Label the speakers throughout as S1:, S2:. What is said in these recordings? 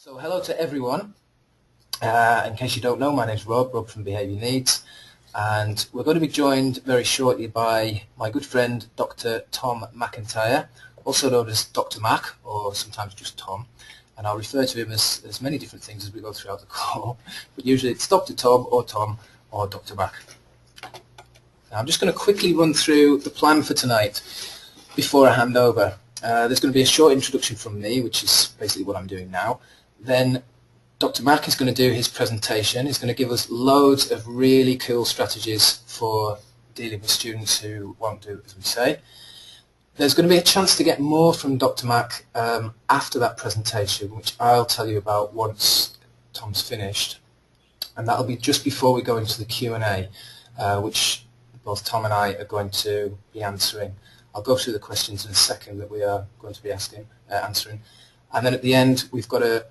S1: So hello to everyone. In case you don't know, my name is Rob from Behaviour Needs, and we're going to be joined very shortly by my good friend Dr. Tom McIntyre, also known as Dr. Mac, or sometimes just Tom, and I'll refer to him as many different things as we go throughout the call, but usually it's Dr. Tom or Dr. Mac. Now, I'm just going to quickly run through the plan for tonight before I hand over. There's going to be a short introduction from me, which is basically what I'm doing now. Then Dr. Mac is going to do his presentation. He's going to give us loads of really cool strategies for dealing with students who won't do as we say. There's going to be a chance to get more from Dr. Mac after that presentation, which I'll tell you about once Tom's finished. And that'll be just before we go into the Q&A, which both Tom and I are going to be answering. I'll go through the questions in a second that we are going to be answering. And then at the end, we've got a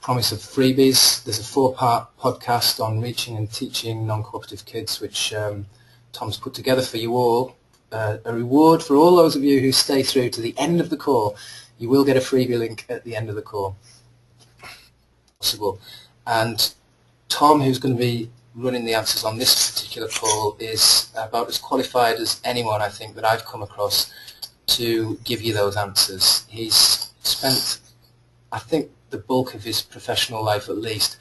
S1: promise of freebies. There's a 4-part podcast on reaching and teaching non-cooperative kids, which Tom's put together for you all. A reward for all those of you who stay through to the end of the call. You will get a freebie link at the end of the call. Possible. And Tom, who's going to be running the answers on this particular call, is about as qualified as anyone I think that I've come across to give you those answers. He's spent, I think, the bulk of his professional life at least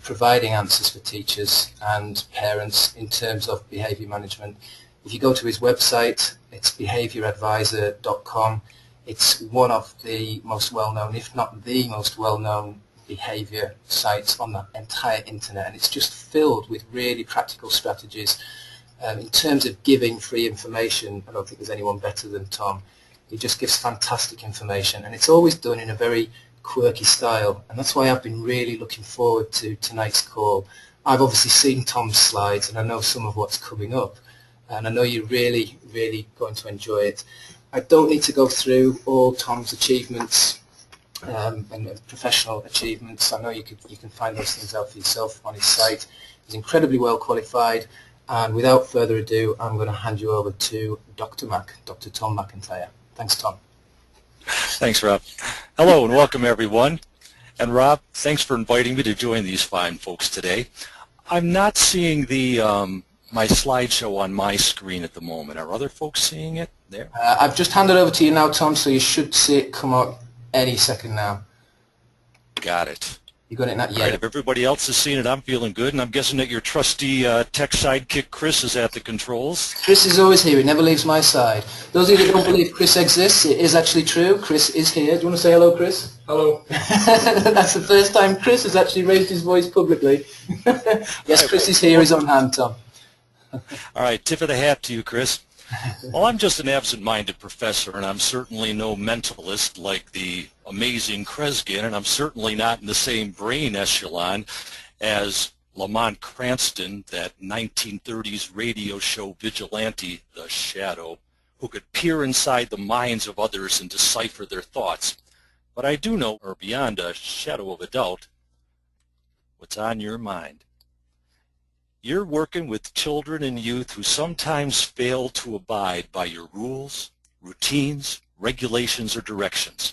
S1: providing answers for teachers and parents in terms of behaviour management. If you go to his website, it's behaviouradvisor.com. It's one of the most well-known, if not the most well-known, behaviour sites on the entire internet, and it's just filled with really practical strategies. In terms of giving free information, I don't think there's anyone better than Tom. He just gives fantastic information, and it's always done in a very quirky style, and that's why I've been really looking forward to tonight's call. I've obviously seen Tom's slides, and I know some of what's coming up, and I know you're really, really going to enjoy it. I don't need to go through all Tom's achievements and professional achievements. I know you can find those things out for yourself on his site. He's incredibly well qualified, and without further ado, I'm going to hand you over to Dr. Mac, Dr. Tom McIntyre. Thanks, Tom.
S2: Thanks, Rob. Hello and welcome, everyone. And Rob, thanks for inviting me to join these fine folks today. I'm not seeing the my slideshow on my screen at the moment. Are other folks seeing it there?
S1: I've just handed over to you now, Tom, so you should see it come up any second now.
S2: Got it.
S1: You got it not yet?
S2: Right, if everybody else has seen it, I'm feeling good, and I'm guessing that your trusty tech sidekick Chris is at the controls.
S1: Chris is always here. He never leaves my side. Those of you that don't believe Chris exists, it is actually true. Chris is here. Do you want to say hello, Chris?
S3: Hello.
S1: That's the first time Chris has actually raised his voice publicly. Yes, Chris is here. He's on hand, Tom.
S2: All right, tip of the hat to you, Chris. Well, I'm just an absent-minded professor, and I'm certainly no mentalist like the amazing Kreskin, and I'm certainly not in the same brain echelon as Lamont Cranston, that 1930s radio show vigilante, The Shadow, who could peer inside the minds of others and decipher their thoughts. But I do know, or beyond a shadow of a doubt, what's on your mind. You're working with children and youth who sometimes fail to abide by your rules, routines, regulations, or directions.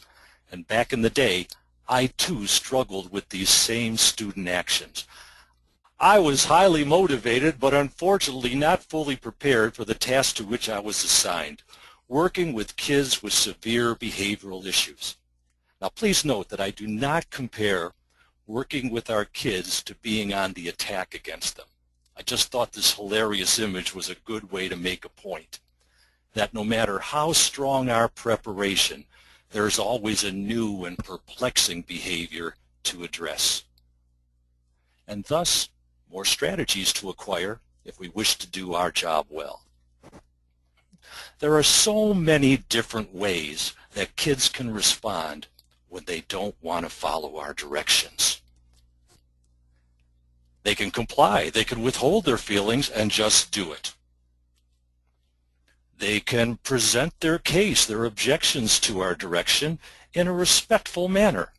S2: And back in the day, I too struggled with these same student actions. I was highly motivated, but unfortunately not fully prepared for the task to which I was assigned, working with kids with severe behavioral issues. Now please note that I do not compare working with our kids to being on the attack against them. I just thought this hilarious image was a good way to make a point, that no matter how strong our preparation, there's always a new and perplexing behavior to address, and thus more strategies to acquire if we wish to do our job well. There are so many different ways that kids can respond when they don't want to follow our directions. They can comply, they can withhold their feelings and just do it. They can present their case, their objections to our direction in a respectful manner.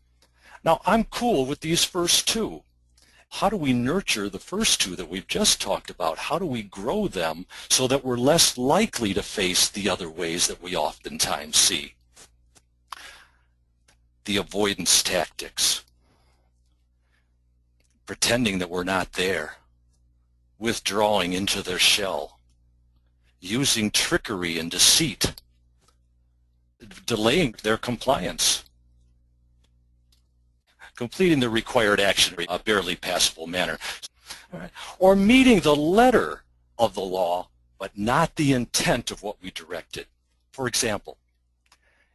S2: Now, I'm cool with these first two. How do we nurture the first two that we've just talked about? How do we grow them so that we're less likely to face the other ways that we oftentimes see? the avoidance tactics, pretending that we're not there, withdrawing into their shell, using trickery and deceit, delaying their compliance, completing the required action in a barely passable manner, or meeting the letter of the law but not the intent of what we directed. For example,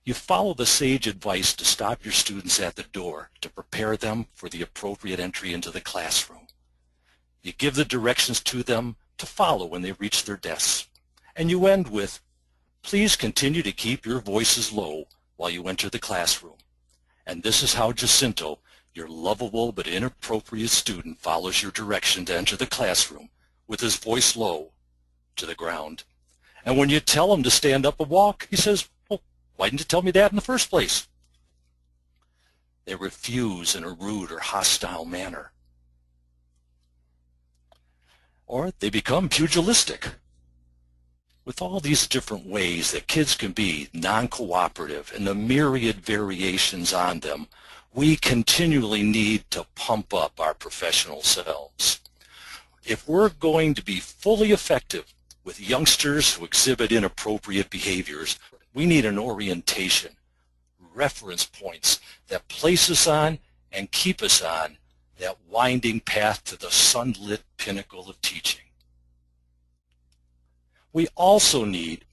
S2: you follow the sage advice to stop your students at the door to prepare them for the appropriate entry into the classroom. You give the directions to them to follow when they reach their desks. And you end with, please continue to keep your voices low while you enter the classroom. And this is how Jacinto, your lovable but inappropriate student, follows your direction to enter the classroom with his voice low to the ground. And when you tell him to stand up and walk, he says, well, why didn't you tell me that in the first place? They refuse in a rude or hostile manner. Or they become pugilistic. With all these different ways that kids can be non-cooperative and the myriad variations on them, we continually need to pump up our professional selves. If we're going to be fully effective with youngsters who exhibit inappropriate behaviors, we need an orientation, reference points that place us on and keep us on that winding path to the sunlit pinnacle of teaching. We also need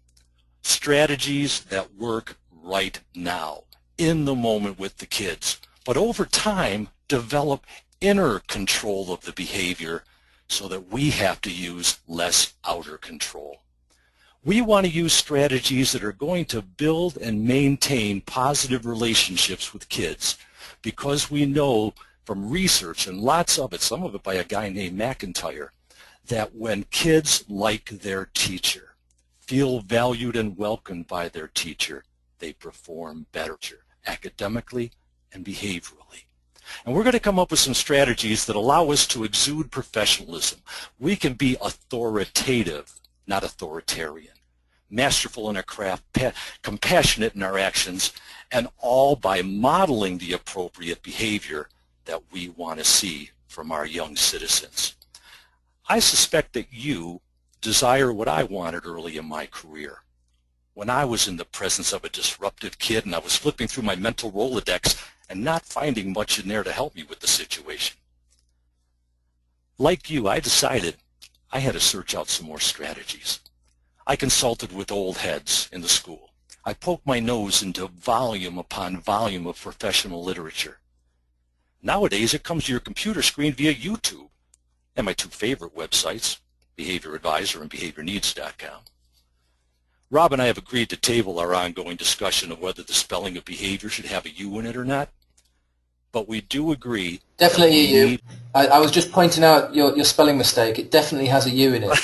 S2: strategies that work right now, in the moment with the kids, but over time develop inner control of the behavior so that we have to use less outer control. We want to use strategies that are going to build and maintain positive relationships with kids, because we know from research, and lots of it, some of it by a guy named McIntyre, that when kids like their teacher, feel valued and welcomed by their teacher, they perform better academically and behaviorally. And we're going to come up with some strategies that allow us to exude professionalism. We can be authoritative, not authoritarian, masterful in our craft, compassionate in our actions, and all by modeling the appropriate behavior that we want to see from our young citizens. I suspect that you desire what I wanted early in my career. When I was in the presence of a disruptive kid and I was flipping through my mental Rolodex and not finding much in there to help me with the situation. Like you, I decided I had to search out some more strategies. I consulted with old heads in the school. I poked my nose into volume upon volume of professional literature. Nowadays, it comes to your computer screen via YouTube and my two favorite websites, Behavior Advisor and BehaviorNeeds.com. Rob and I have agreed to table our ongoing discussion of whether the spelling of behavior should have a U in it or not, but we do agree.
S1: Definitely a U. I was just pointing out your spelling mistake. It definitely has a U in it.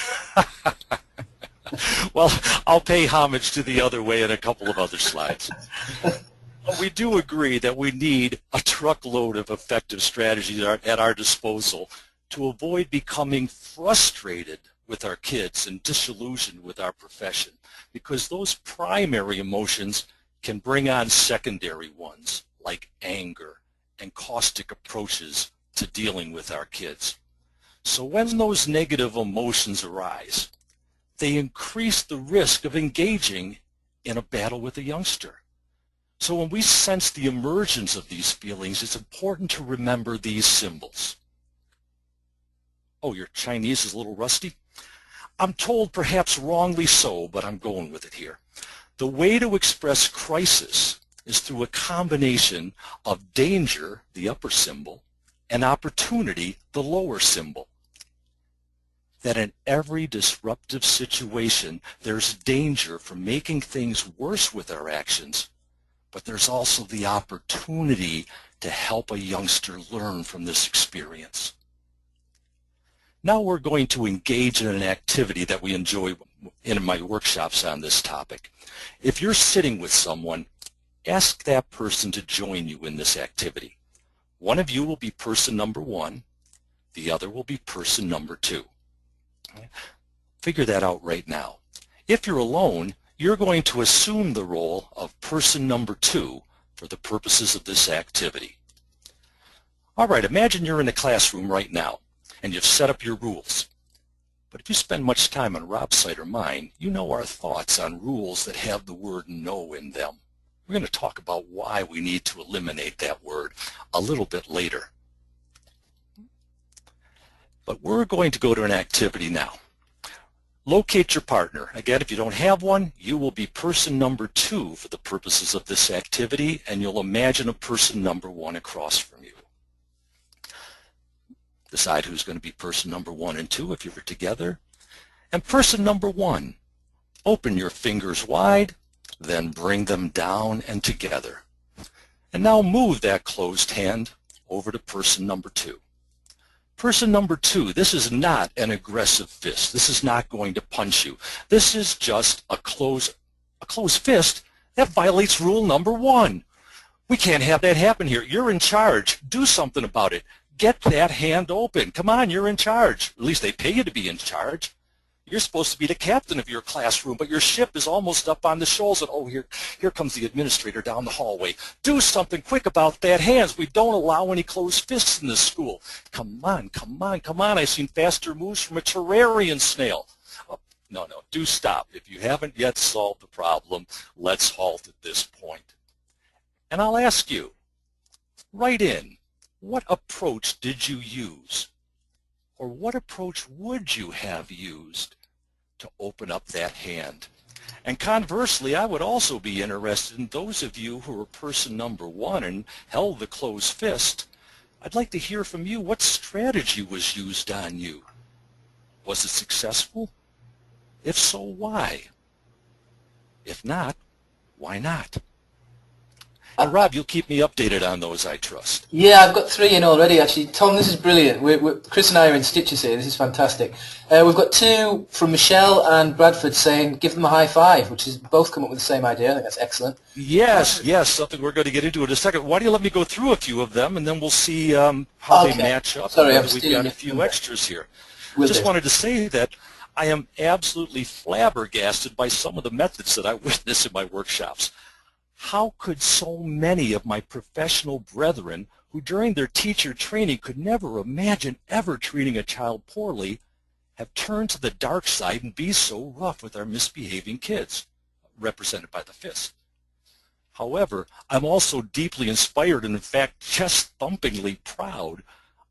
S2: Well, I'll pay homage to the other way in a couple of other slides. But we do agree that we need a truckload of effective strategies at our disposal to avoid becoming frustrated with our kids and disillusioned with our profession, because those primary emotions can bring on secondary ones like anger and caustic approaches to dealing with our kids. So when those negative emotions arise, they increase the risk of engaging in a battle with a youngster. So when we sense the emergence of these feelings, it's important to remember these symbols. Oh, your Chinese is a little rusty? I'm told perhaps wrongly so, but I'm going with it here. The way to express crisis is through a combination of danger, the upper symbol, and opportunity, the lower symbol. That in every disruptive situation, there's danger from making things worse with our actions, but there's also the opportunity to help a youngster learn from this experience. Now we're going to engage in an activity that we enjoy in my workshops on this topic. If you're sitting with someone, ask that person to join you in this activity. One of you will be person number one, the other will be person number two. Figure that out right now. If you're alone, you're going to assume the role of person number two for the purposes of this activity. All right, imagine you're in the classroom right now and you've set up your rules. But if you spend much time on Rob's site or mine, you know our thoughts on rules that have the word no in them. We're going to talk about why we need to eliminate that word a little bit later. But we're going to go to an activity now. Locate your partner. Again, if you don't have one, you will be person number 2 for the purposes of this activity, and you'll imagine a person number 1 across from you. Decide who's going to be person number 1 and 2 if you're together. And person number 1, open your fingers wide, then bring them down and together. And now move that closed hand over to person number 2. Person number 2, this is not an aggressive fist. This is not going to punch you. This is just a closed fist that violates rule number 1. We can't have that happen here. You're in charge. Do something about it. Get that hand open. Come on, you're in charge. At least they pay you to be in charge. You're supposed to be the captain of your classroom, but your ship is almost up on the shoals, and oh, here comes the administrator down the hallway. Do something quick about that hands. We don't allow any closed fists in this school. Come on, come on, come on. I've seen faster moves from a terrarian snail. Oh, no, do stop. If you haven't yet solved the problem, let's halt at this point. And I'll ask you, write in, what approach did you use? Or what approach would you have used to open up that hand? And conversely, I would also be interested in those of you who were person number 1 and held the closed fist. I'd like to hear from you what strategy was used on you. Was it successful? If so, why? If not, why not? And Rob, you'll keep me updated on those, I trust.
S1: Yeah, I've got 3 in already, actually. Tom, this is brilliant. Chris and I are in stitches here. This is fantastic. We've got 2 from Michelle and Bradford saying, give them a high five, which is both come up with the same idea. I think that's excellent.
S2: Yes, something we're going to get into in a second. Why don't you let me go through a few of them, and then we'll see how they match up.
S1: Sorry,
S2: we've got a few extras here. Just wanted to say that I am absolutely flabbergasted by some of the methods that I witness in my workshops. How could so many of my professional brethren who during their teacher training could never imagine ever treating a child poorly have turned to the dark side and be so rough with our misbehaving kids, represented by the fist? However, I'm also deeply inspired and in fact chest-thumpingly proud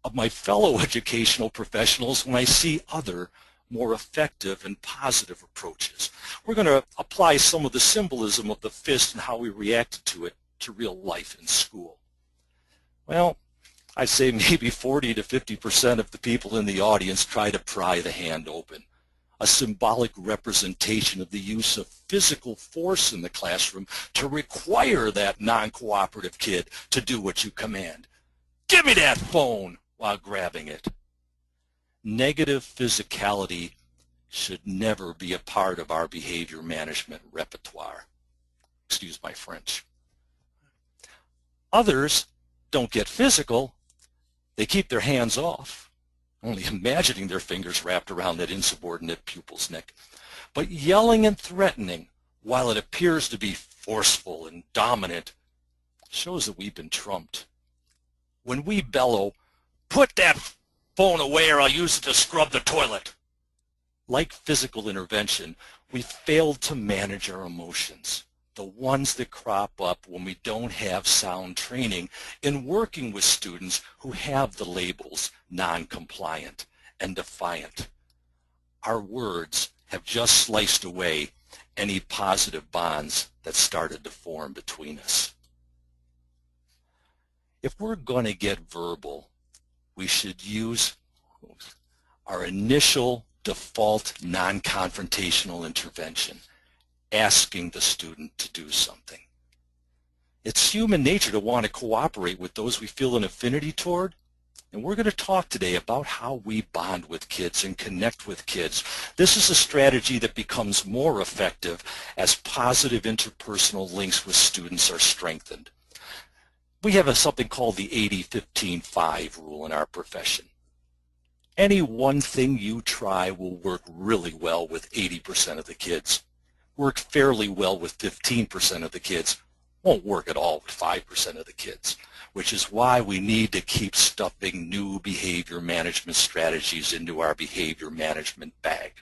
S2: of my fellow educational professionals when I see other more effective and positive approaches. We're going to apply some of the symbolism of the fist and how we reacted to it to real life in school. Well, I'd say maybe 40 to 50% of the people in the audience try to pry the hand open, a symbolic representation of the use of physical force in the classroom to require that non-cooperative kid to do what you command. Give me that phone while grabbing it. Negative physicality should never be a part of our behavior management repertoire. Excuse my French. Others don't get physical. They keep their hands off, only imagining their fingers wrapped around that insubordinate pupil's neck. But yelling and threatening, while it appears to be forceful and dominant, shows that we've been trumped. When we bellow, "Put that phone away or I'll use it to scrub the toilet," like physical intervention, we failed to manage our emotions, the ones that crop up when we don't have sound training in working with students who have the labels non-compliant and defiant. Our words have just sliced away any positive bonds that started to form between us. If we're going to get verbal, we should use our initial default non-confrontational intervention, asking the student to do something. It's human nature to want to cooperate with those we feel an affinity toward, and we're going to talk today about how we bond with kids and connect with kids. This is a strategy that becomes more effective as positive interpersonal links with students are strengthened. We have something called the 80-15-5 rule in our profession. Any one thing you try will work really well with 80% of the kids, work fairly well with 15% of the kids, Won't work at all with 5% of the kids, which is why we need to keep stuffing new behavior management strategies into our behavior management bag.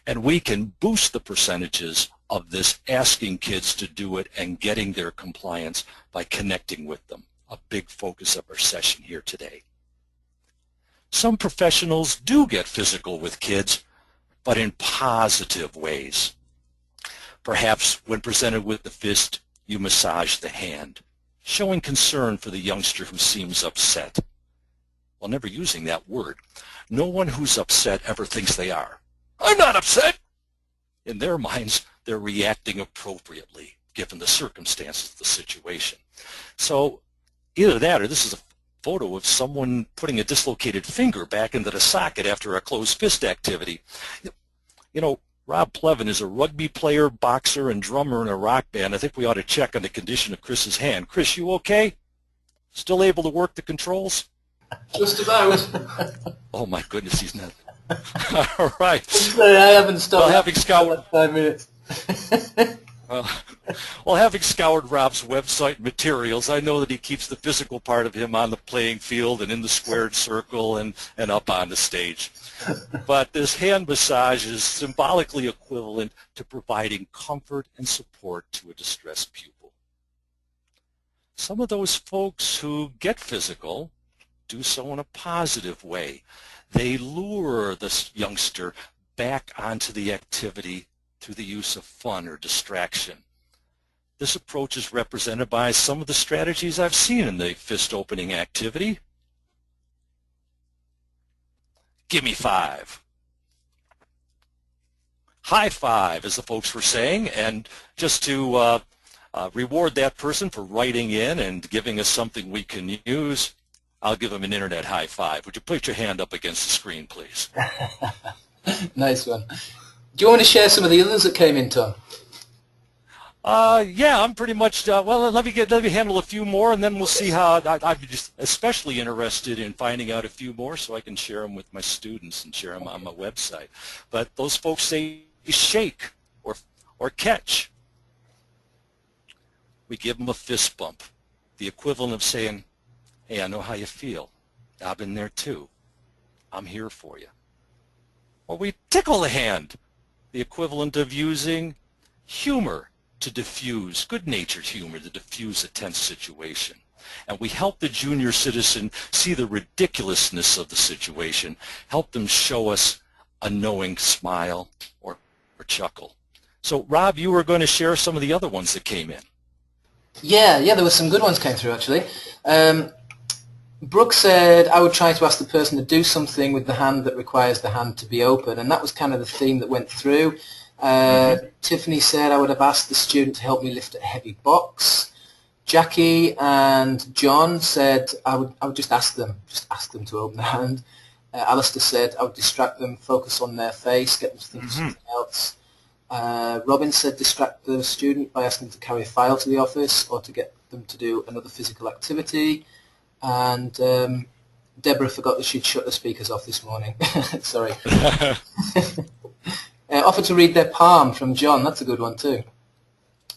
S2: And we can boost the percentages of this asking kids to do it and getting their compliance by connecting with them, a big focus of our session here today. Some professionals do get physical with kids, but in positive ways. Perhaps when presented with the fist, you massage the hand, showing concern for the youngster who seems upset. While never using that word, no one who's upset ever thinks they are. I'm not upset! In their minds, they're reacting appropriately, given the circumstances of the situation. So either that, or this is a photo of someone putting a dislocated finger back into the socket after a closed fist activity. You know, Rob Plevin is a rugby player, boxer, and drummer in a rock band. I think we ought to check on the condition of Chris's hand. Chris, you okay? Still able to work the controls?
S3: Just about.
S2: Oh my goodness, he's not. All right.
S1: Sorry, I haven't stopped.
S2: Well, having scoured
S1: 5 minutes.
S2: Well, having scoured Rob's website materials, I know that he keeps the physical part of him on the playing field and in the squared circle and up on the stage. But this hand massage is symbolically equivalent to providing comfort and support to a distressed pupil. Some of those folks who get physical do so in a positive way. They lure the youngster back onto the activity through the use of fun or distraction. This approach is represented by some of the strategies I've seen in the fist opening activity. Give me 5. High five, as the folks were saying, and just to reward that person for writing in and giving us something we can use, I'll give them an internet high five. Would you put your hand up against the screen, please?
S1: Nice one. Do you want to share some of the others that came in, Tom?
S2: Yeah, I'm pretty much, well, let me handle a few more, and then we'll see how, I'm just especially interested in finding out a few more so I can share them with my students and share them on my website. But those folks say shake or catch. We give them a fist bump, the equivalent of saying, hey, I know how you feel. I've been there too. I'm here for you. Or we tickle the hand, the equivalent of using humor to diffuse, good-natured humor to diffuse a tense situation. And we help the junior citizen see the ridiculousness of the situation, help them show us a knowing smile or chuckle. So, Rob, you were going to share some of the other ones that came in.
S1: Yeah, there were some good ones came through, actually. Brooke said, I would try to ask the person to do something with the hand that requires the hand to be open, and that was kind of the theme that went through. Tiffany said, I would have asked the student to help me lift a heavy box. Jackie and John said, I would just ask them to open the hand. Alistair said, I would distract them, focus on their face, get them to think of something else. Robin said, distract the student by asking them to carry a file to the office or to get them to do another physical activity. And Deborah forgot that she'd shut the speakers off this morning. Sorry. Offer to read their palm from John. That's a good one too.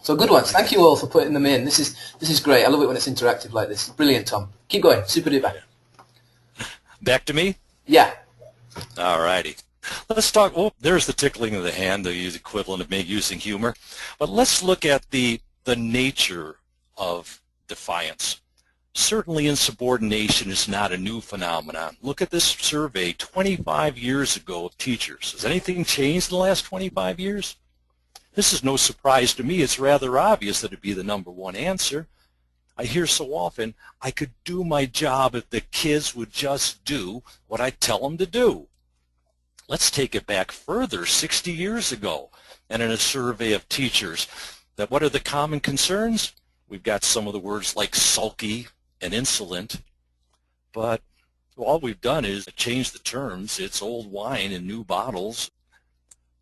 S1: So good ones. Thank you all for putting them in. This is great. I love it when it's interactive like this. Brilliant, Tom. Keep going. Super duper.
S2: Back to me?
S1: Yeah.
S2: All righty. Let's talk. Oh, there's the tickling of the hand, the equivalent of me using humor. But let's look at the nature of defiance. Certainly insubordination is not a new phenomenon. Look at this survey 25 years ago of teachers. Has anything changed in the last 25 years? This is no surprise to me. It's rather obvious that it'd be the number one answer. I hear so often, I could do my job if the kids would just do what I tell them to do. Let's take it back further, 60 years ago, and in a survey of teachers, that what are the common concerns? We've got some of the words like sulky and insolent, but all we've done is change the terms. It's old wine in new bottles.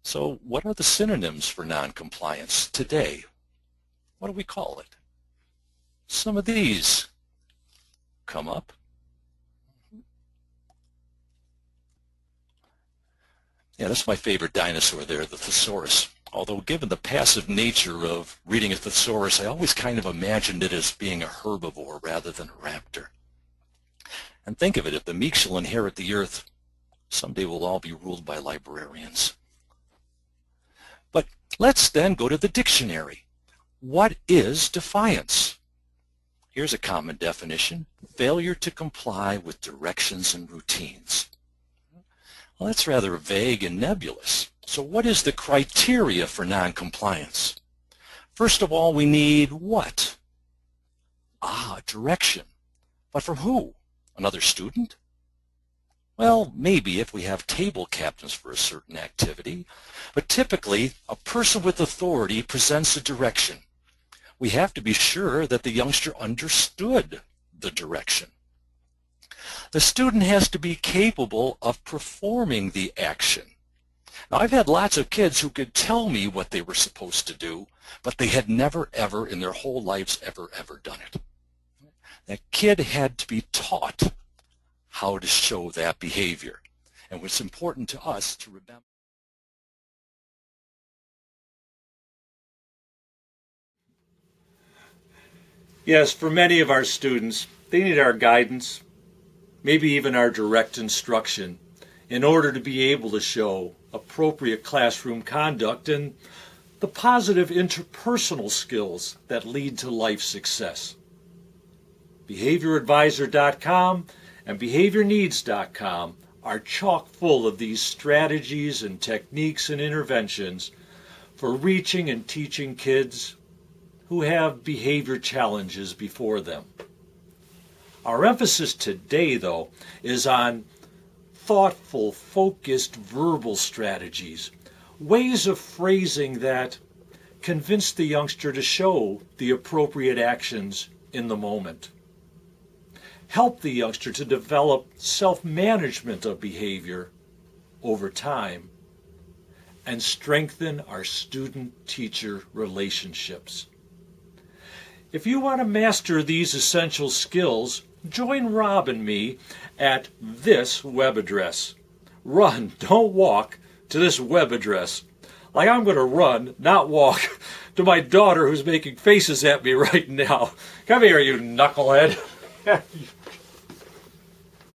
S2: So what are the synonyms for noncompliance today? What do we call it? Some of these come up. Yeah, that's my favorite dinosaur there, the thesaurus. Although given the passive nature of reading a thesaurus, I always kind of imagined it as being a herbivore rather than a raptor. And think of it, if the meek shall inherit the earth, someday we'll all be ruled by librarians. But let's then go to the dictionary. What is defiance? Here's a common definition: failure to comply with directions and routines. Well, that's rather vague and nebulous. So what is the criteria for non-compliance? First of all, we need what? Direction. But from who? Another student? Well, maybe if we have table captains for a certain activity, but typically a person with authority presents a direction. We have to be sure that the youngster understood the direction. The student has to be capable of performing the action. Now, I've had lots of kids who could tell me what they were supposed to do, but they had never, ever in their whole lives ever done it. That kid had to be taught how to show that behavior. And what's important to us to remember.
S3: Yes, for many of our students, they need our guidance, maybe even our direct instruction, in order to be able to show appropriate classroom conduct and the positive interpersonal skills that lead to life success. BehaviorAdvisor.com and BehaviorNeeds.com are chock full of these strategies and techniques and interventions for reaching and teaching kids who have behavior challenges before them. Our emphasis today, though, is on thoughtful, focused verbal strategies, ways of phrasing that convince the youngster to show the appropriate actions in the moment. Help the youngster to develop self-management of behavior over time, and strengthen our student-teacher relationships. If you want to master these essential skills, join Rob and me at this web address. Run, don't walk, to this web address. Like I'm going to run, not walk, to my daughter who's making faces at me right now. Come here, you knucklehead.